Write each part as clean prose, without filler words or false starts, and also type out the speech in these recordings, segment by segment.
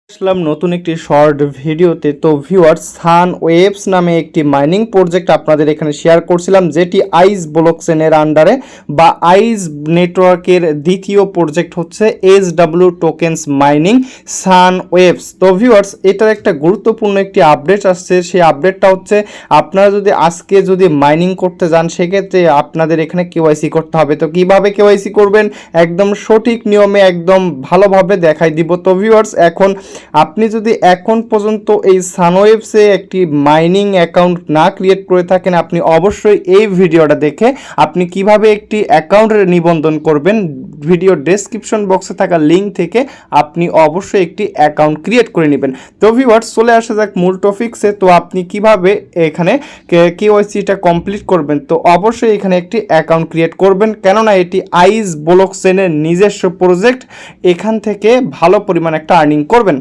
আসলাম নতুন একটি শর্ট ভিডিওতে। তো ভিউয়ার্স, সান ওয়েভস নামে একটি মাইনিং প্রজেক্ট আপনাদের এখানে শেয়ার করছিলাম, যেটি আইস ব্লকচেনের আন্ডারে বা আইস নেটওয়ার্কের দ্বিতীয় প্রজেক্ট হচ্ছে SW টোকেন্স মাইনিং সান ওয়েভস। তো ভিউয়ার্স, এটার একটা গুরুত্বপূর্ণ একটি আপডেট আসছে। সেই আপডেটটা হচ্ছে, আপনারা যদি আজকে মাইনিং করতে যান সেক্ষেত্রে আপনাদের এখানে কেওয়াইসি করতে হবে। তো কিভাবে কেওয়াইসি করবেন একদম সঠিক নিয়মে একদম ভালোভাবে দেখাই দিব। তো ভিউয়ার্স, এখন আপনি যদি এখন পর্যন্ত এই সানওয়েভসে একটি মাইনিং অ্যাকাউন্ট না ক্রিয়েট করে থাকেন, আপনি অবশ্যই এই ভিডিওটা দেখে আপনি কিভাবে একটি অ্যাকাউন্টের নিবন্ধন করবেন, ভিডিও ডেসক্রিপশন বক্সে থাকা লিঙ্ক থেকে আপনি অবশ্যই একটি অ্যাকাউন্ট ক্রিয়েট করে নেবেন। তো ভিউয়ার্স, চলে আসা যাক মূল টপিকসে। তো আপনি কিভাবে এখানে কেওয়াইসিটা কমপ্লিট করবেন, তো অবশ্যই এখানে একটি অ্যাকাউন্ট ক্রিয়েট করবেন, কেননা এটি আইস ব্লকচেনের নিজস্ব প্রজেক্ট। এখান থেকে ভালো পরিমাণ একটা আর্নিং করবেন।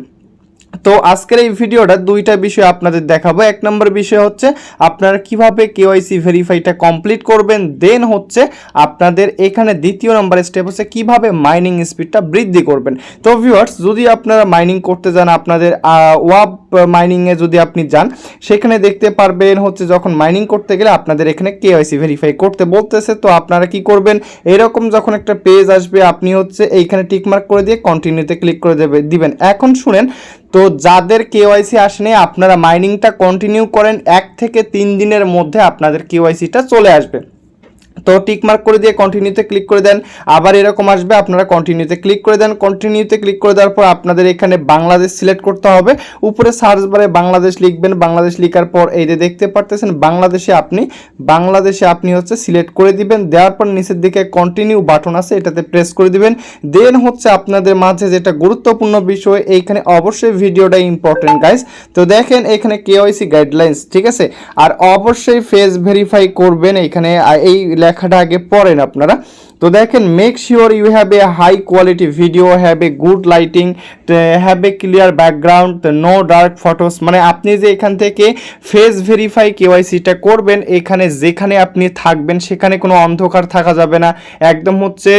তো আজকের এই ভিডিওটা দুইটা বিষয় আপনাদের দেখাবো। এক নম্বর বিষয় হচ্ছে আপনারা কিভাবে কেওয়াইসি ভেরিফাইটা কমপ্লিট করবেন, দেন হচ্ছে আপনাদের এখানে দ্বিতীয় নম্বর স্টেপ হচ্ছে কিভাবে মাইনিং স্পিডটা বৃদ্ধি করবেন। তো ভিউয়ার্স, যদি আপনারা মাইনিং করতে যান, আপনাদের ওয়াব মাইনিংয়ে যদি আপনি যান, সেখানে দেখতে পারবেন হচ্ছে যখন মাইনিং করতে গেলে আপনাদের এখানে কেওয়াইসি ভেরিফাই করতে বলতেছে। তো আপনারা কি করবেন, এরকম যখন একটা পেজ আসবে আপনি হচ্ছে এইখানে টিকমার্ক করে দিয়ে কন্টিনিউতে ক্লিক করে দিবেন। এখন শুনেন, তো যাদের কেওয়াইসি আসেনি আপনারা মাইনিংটা কন্টিনিউ করেন, 1 থেকে 3 দিনের মধ্যে আপনাদের কেওয়াইসিটা চলে আসবে। তো টিকমার্ক করে দিয়ে কন্টিনিউতে ক্লিক করে দেন, আবার এরকম আসবে, আপনারা কন্টিনিউতে ক্লিক করে দেন। কন্টিনিউতে ক্লিক করে দেওয়ার পর আপনাদের এখানে বাংলাদেশ সিলেক্ট করতে হবে। উপরে সার্চ বারে বাংলাদেশ লিখবেন, বাংলাদেশ লেখার পর এই যে দেখতে পারতেছেন বাংলাদেশে আপনি হচ্ছে সিলেক্ট করে দিবেন। দেওয়ার পর নিচের দিকে কন্টিনিউ বাটন আছে, এটাতে প্রেস করে দিবেন। দেন হচ্ছে আপনাদের মাঝে যেটা গুরুত্বপূর্ণ বিষয়, এইখানে অবশ্যই ভিডিওটা ইম্পর্টেন্ট গাইস। তো দেখেন এখানে কেওয়াইসি গাইডলাইন্স, ঠিক আছে, আর অবশ্যই ফেস ভেরিফাই করবেন। এইখানে এই লেখাটা আগে পড়েন আপনারা। তো দেখেন, make sure you have a high quality video, have a good lighting, have a clear background, no dark photos. মানে আপনি যে এখান থেকে ফেস ভেরিফাই কেওয়াইসিটা করবেন, এখানে যেখানে আপনি থাকবেন সেখানে কোনো অন্ধকার থাকা যাবে না, একদম হচ্ছে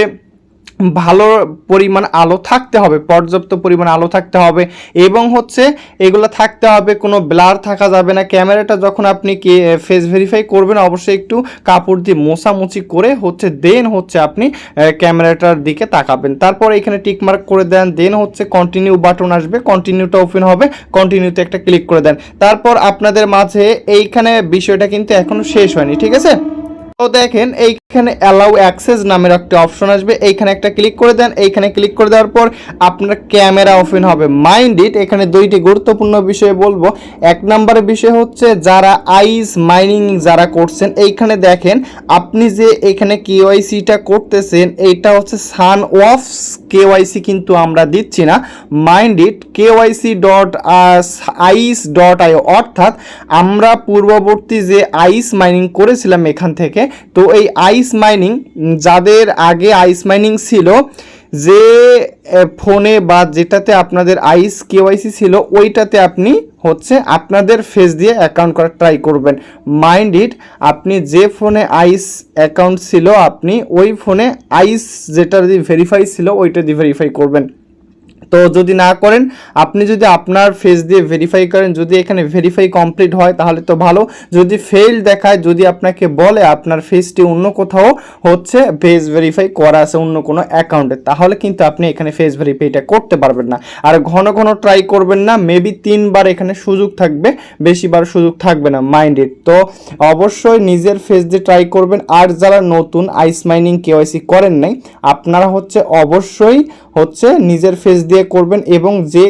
ভালো পরিমাণ আলো থাকতে হবে, পর্যাপ্ত পরিমাণ আলো থাকতে হবে, এবং হচ্ছে এগুলো থাকতে হবে, কোনো ব্লার থাকা যাবে না। ক্যামেরাটা যখন আপনি ফেস ভেরিফাই করবেন অবশ্যই একটু কাপড় দিয়ে মোছামুছি করে হচ্ছে দেন হচ্ছে আপনি ক্যামেরাটার দিকে তাকাবেন। তারপর এখানে টিকমার্ক করে দেন, দেন হচ্ছে কন্টিনিউ বাটন আসবে, কন্টিনিউটা ওপেন হবে, কন্টিনিউতে একটা ক্লিক করে দেন। তারপর আপনাদের মাঝে এইখানে বিষয়টা কিন্তু এখনো শেষ হয়নি, ঠিক আছে। তো দেখেন এইখানে অ্যালাউ অ্যাক্সেস নামের একটা অপশন আসবে, এইখানে একটা ক্লিক করে দেন। এইখানে ক্লিক করে দেওয়ার পর আপনার ক্যামেরা ওপেন হবে। মাইন্ড ইট, এখানে দুইটি গুরুত্বপূর্ণ বিষয় বলবো। এক নম্বরের বিষয় হচ্ছে যারা আইস মাইনিং যারা করছেন, এইখানে দেখেন আপনি যে এখানে কেওয়াইসিটা করতেছেন এইটা হচ্ছে সান ওয়েভস কেওয়াইসি, কিন্তু আমরা দিচ্ছি না। মাইন্ড ইট, KYC.ice.io, অর্থাৎ আমরা পূর্ববর্তী যে আইস মাইনিং করেছিলাম এখান থেকে, তো এই আইস মাইনিং যাদের আগে আইস মাইনিং ছিল, যে ফোনে বা যেটাতে আপনাদের আইস কেওয়াইসি ছিল ওইটাতে আপনি হচ্ছে আপনাদের ফেস দিয়ে অ্যাকাউন্ট করা ট্রাই করবেন। মাইন্ড ইট, আপনি যে ফোনে আইস অ্যাকাউন্ট ছিল আপনি ওই ফোনে আইস যেটা যদি ভেরিফাই ছিল ওইটা দিয়ে ভেরিফাই করবেন। তো যদি না করেন, আপনি যদি আপনার ফেস দিয়ে ভেরিফাই করেন, যদি এখানে ভেরিফাই কমপ্লিট হয় তাহলে তো ভালো, যদি ফেল দেখায়, যদি আপনাকে বলে আপনার ফেসটি অন্য কোথাও হচ্ছে ফেস ভেরিফাই করা আছে অন্য কোনো অ্যাকাউন্টে, তাহলে কিন্তু আপনি এখানে ফেস ভেরিফাইটা করতে পারবেন না। আর ঘন ঘন ট্রাই করবেন না, মেবি 3 বার এখানে সুযোগ থাকবে, বেশিবার সুযোগ থাকবে না। মাইন্ডেড, তো অবশ্যই নিজের ফেস দিয়ে ট্রাই করবেন। আর যারা নতুন আইস মাইনিং কেওয়াইসি করেন নাই, আপনারা হচ্ছে অবশ্যই হচ্ছে নিজের ফেস দিয়ে করবেন, এবং যে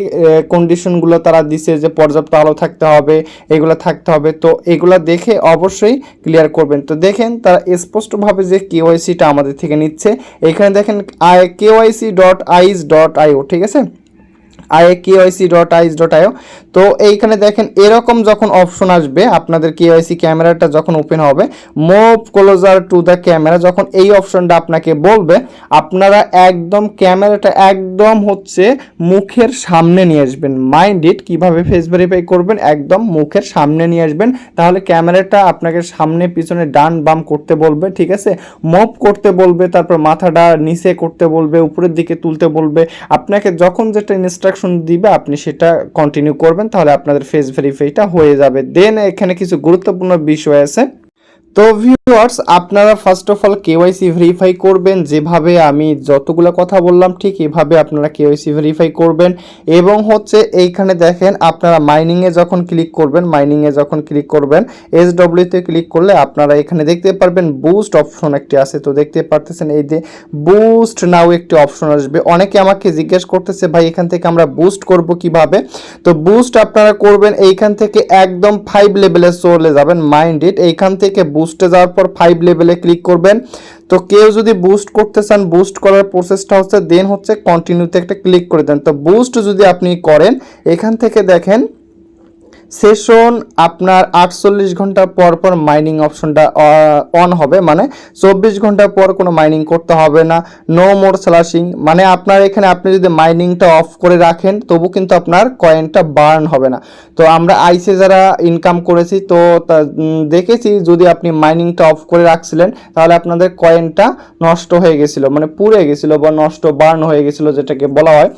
কন্ডিশনগুলো তারা দিছে যে পর্যাপ্ত আলো থাকতে হবে, এগুলো থাকতে হবে, তো এগুলো দেখে অবশ্যই ক্লিয়ার করবেন। তো দেখেন তারা স্পষ্টভাবে যে কেওয়াইসিটা আমাদের থেকে নিচ্ছে, এখানে দেখেন KYC.ice.io, ঠিক আছে, KYC.ice.io। তো এইখানে দেখেন এরকম যখন অপশন আসবে, আপনাদের কেওয়াইসি ক্যামেরাটা যখন ওপেন হবে, move closer to the camera, যখন এই অপশনটা আপনাকে বলবে, আপনারা একদম ক্যামেরাটা একদম হচ্ছে মুখের সামনে নিয়ে আসবেন। মাইন্ড ইট, কিভাবে ফেস ভেরিফাই করবেন, একদম মুখের সামনে নিয়ে আসবেন, তাহলে ক্যামেরাটা আপনাকে সামনে পিছনে ডান বাম করতে বলবে, ঠিক আছে, মুভ করতে বলবে, তারপর মাথাটা নিচে করতে বলবে, উপরের দিকে তুলতে বলবে। আপনাকে যখন যেটা ইনস্ট্রাকশন ইনস্ট্রাকশন দিবে আপনি সেটা কন্টিনিউ করবেন, তাহলে আপনাদের ফেস ভেরিফাইটা হয়ে যাবে। দেন এখানে কিছু গুরুত্বপূর্ণ বিষয় আছে। তো ভিউয়ার্স, আপনারা first of all KYC verify করবেন, যেভাবে আমি যতগুলো কথা বললাম ঠিক এভাবে আপনারা কেওয়াইসি ভেরিফাই করবেন। এবং হচ্ছে এইখানে দেখেন আপনারা মাইনিংয়ে যখন ক্লিক করবেন SW-তে ক্লিক করলে আপনারা এখানে দেখতে পারবেন বুস্ট অপশন একটি আছে। তো দেখতে পারতেছেন এই যে বুস্ট নাও একটি অপশন আসবে। অনেকে আমাকে জিজ্ঞেস করতেছে ভাই এখান থেকে আমরা বুস্ট করব কিভাবে। তো বুস্ট আপনারা করবেন এইখান থেকে একদম 5 লেভেলে চলে যাবেন। মাইন্ড ইট, এইখান থেকে বুস্টে যাওয়ার পর 5 লেভেলে ক্লিক করবেন। তো কেউ যদি বুস্ট করতে চান, বুস্ট করার প্রসেসটা হচ্ছে দেন হচ্ছে কন্টিনিউতে একটা ক্লিক করে দেন। তো বুস্ট যদি আপনি করেন এখান থেকে দেখেন সেশন আপনার 48 ঘন্টা পর পর মাইনিং অপশনটা অন হবে, মানে 24 ঘন্টা পর কোনো মাইনিং করতে হবে না। নো মোর স্ল্যাশিং, মানে আপনার এখানে আপনি যদি মাইনিংটা অফ করে রাখেন তবু কিন্তু আপনার কয়েনটা বার্ন হবে না। তো আমরা আইসে যারা ইনকাম করেছি তো দেখেছি যদি আপনি মাইনিংটা অফ করে রাখছিলেন তাহলে আপনাদের কয়েনটা নষ্ট হয়ে গেছিলো, মানে পুড়ে গেছিলো বা নষ্ট বার্ন হয়ে গেছিলো যেটাকে বলা হয়।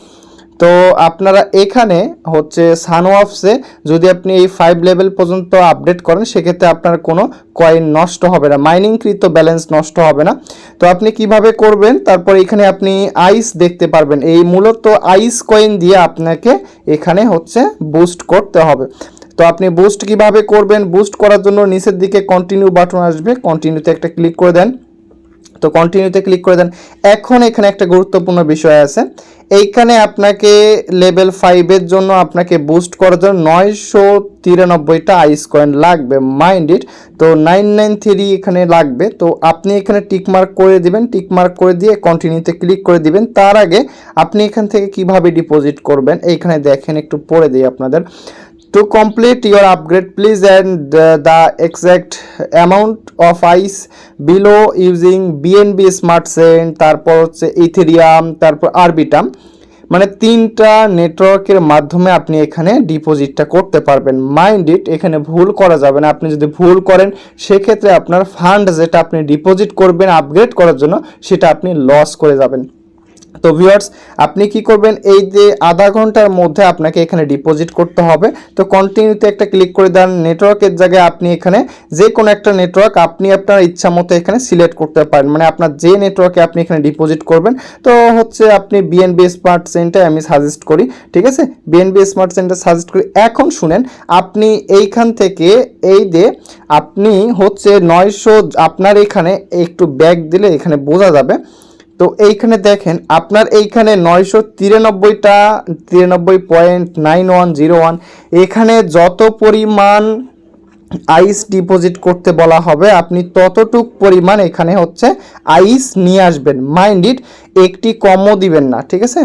তো আপনারা এখানে হচ্ছে সানওয়াপসে যদি আপনি এই 5 লেভেল পর্যন্ত আপডেট করেন সেক্ষেত্রে আপনার কোনো কয়েন নষ্ট হবে না, মাইনিংকৃত ব্যালেন্স নষ্ট হবে না। তো আপনি কিভাবে করবেন, তারপর এখানে আপনি আইস দেখতে পারবেন। এই মূলত আইস কয়েন দিয়ে আপনাকে এখানে হচ্ছে বুস্ট করতে হবে। তো আপনি বুস্ট কিভাবে করবেন, বুস্ট করার জন্য নিচের দিকে কন্টিনিউ বাটন আসবে, কন্টিনিউতে একটা ক্লিক করে দেন। তো কন্টিনিউতে ক্লিক করে দেন। এখন এখানে একটা গুরুত্বপূর্ণ বিষয় আছে, এইখানে আপনাকে লেভেল 5-এর জন্য আপনাকে বুস্ট করার জন্য 993টা আইস কয়েন লাগবে। মাইন্ড ইট, তো 993 এখানে লাগবে। তো আপনি এখানে টিকমার্ক করে দিবেন, টিকমার্ক করে দিয়ে কন্টিনিউতে ক্লিক করে দিবেন। তার আগে আপনি এখান থেকে কিভাবে ডিপোজিট করবেন এইখানে দেখেন, একটু পড়ে দিই আপনাদের। To complete your upgrade, please add the exact amount of ice below using BNB Smart Chain, তারপর হচ্ছে ইথেরিয়াম, তারপর আরবিটাম, মানে 3টা নেটওয়ার্কের মাধ্যমে আপনি এখানে ডিপোজিটটা করতে পারবেন। মাইন্ড ইট, এখানে ভুল করা যাবে না। আপনি যদি ভুল করেন সেক্ষেত্রে আপনার ফান্ড যেটা আপনি ডিপোজিট করবেন আপগ্রেড করার জন্য সেটা আপনি লস করে যাবেন। তো ভিউয়ার্স, আপনি কি করবেন, এই যে আধা ঘন্টার মধ্যে আপনাকে এখানে ডিপোজিট করতে হবে। তো কন্টিনিউতে একটা ক্লিক করে দেন। নেটওয়ার্কের জায়গায় আপনি এখানে যে কোনো একটা নেটওয়ার্ক আপনি আপনার ইচ্ছা মতো এখানে সিলেক্ট করতে পারেন, মানে আপনার যে নেটওয়ার্কে আপনি এখানে ডিপোজিট করবেন। তো হচ্ছে আপনি BNB স্মার্ট চেইনটা আমি সাজেস্ট করি, ঠিক আছে, BNB স্মার্ট চেইনটা সাজেস্ট করি। এখন শুনেন, আপনি এইখান থেকে এই যে আপনি হচ্ছে 900 আপনার এখানে একটু ব্যাক দিলে এখানে বোঝা যাবে। তো এইখানে দেখেন আপনার এইখানে 993টা 93.9101 এখানে যত পরিমাণ আইস ডিপোজিট করতে বলা হবে আপনি ততটুক পরিমাণ এখানে হচ্ছে আইস নিয়ে আসবেন। মাইন্ড ইট, একটি কমও দিবেন না, ঠিক আছে,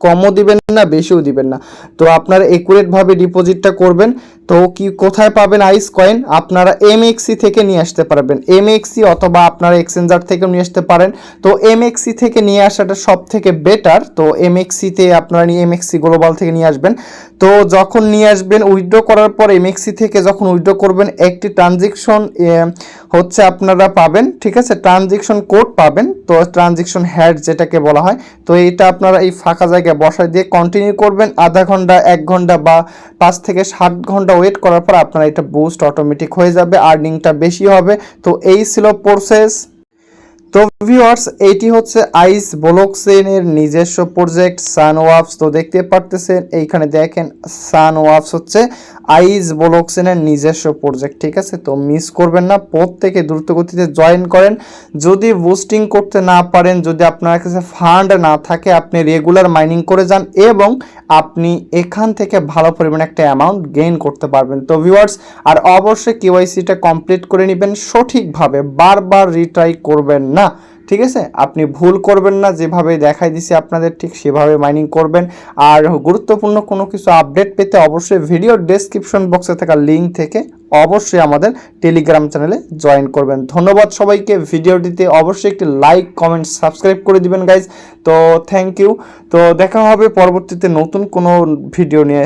কমও দিবেন না বেশিও দিবেন না। তো আপনারা একুরেটভাবে ডিপোজিটটা করবেন। তো কি কোথায় পাবেন আইস কয়েন, আপনারা MXC থেকে নিয়ে আসতে পারবেন, MXC অথবা আপনারা এক্সচেঞ্জার থেকেও নিয়ে আসতে পারেন। তো MXC থেকে নিয়ে আসাটা সব থেকে বেটার। তো MXC-তে আপনারা MXC গ্লোবাল থেকে নিয়ে আসবেন। তো যখন নিয়ে আসবেন উইথড্র করার পর MXC থেকে যখন উইথড্র করবেন একটি ট্রানজেকশন হচ্ছে আপনারা পাবেন, ঠিক আছে, ট্রানজেকশন কোড পাবেন। তো ট্রানজেকশন হেড যেটাকে বলা হয়, তো এটা আপনারা এই ফাঁকা জায়গায় বসায় দিয়ে কন্টিনিউ করবেন। আধা ঘন্টা 1 ঘন্টা বা 5 থেকে 7 ঘন্টা ওয়েট করার পর আপনারা এটা বুস্ট অটোমেটিক হয়ে যাবে, আর্নিংটা বেশি হবে। তো এই ছিল প্রসেস। তো ভিউয়ার্স, এইটি হচ্ছে আইস ব্লকচেইনের নিজস্ব প্রজেক্ট সানওয়াপস। তো দেখতে পারতেছেন এইখানে দেখেন সানওয়াপস হচ্ছে আইস ব্লকচেইনের নিজস্ব প্রজেক্ট, ঠিক আছে। তো মিস করবেন না, প্রত্যেকে দ্রুতগতিতে জয়েন করেন। যদি বুস্টিং করতে না পারেন, যদি আপনার কাছে ফান্ড না থাকে, আপনি রেগুলার মাইনিং করে যান এবং আপনি এখান থেকে ভালো পরিমাণে একটা অ্যামাউন্ট গেইন করতে পারবেন। তো ভিউয়ার্স, আর অবশ্যই কেওয়াইসিটা কমপ্লিট করে নেবেন সঠিকভাবে, বারবার রিট্রাই করবেন না, ঠিক আছে। আপনি ভুল করবেন না, যেভাবে দেখাই দিছি আপনাদের ঠিক সেভাবে মাইনিং করবেন। আর গুরুত্বপূর্ণ কোনো কিছু আপডেট পেতে অবশ্যই ভিডিও ডেসক্রিপশন বক্সে থাকা লিঙ্ক থেকে অবশ্যই আমাদের টেলিগ্রাম চ্যানেলে জয়েন করবেন। ধন্যবাদ সবাইকে। ভিডিওটিতে অবশ্যই একটি লাইক কমেন্ট সাবস্ক্রাইব করে দিবেন গাইজ। তো থ্যাংক ইউ। তো দেখা হবে পরবর্তীতে নতুন কোনো ভিডিও নিয়ে।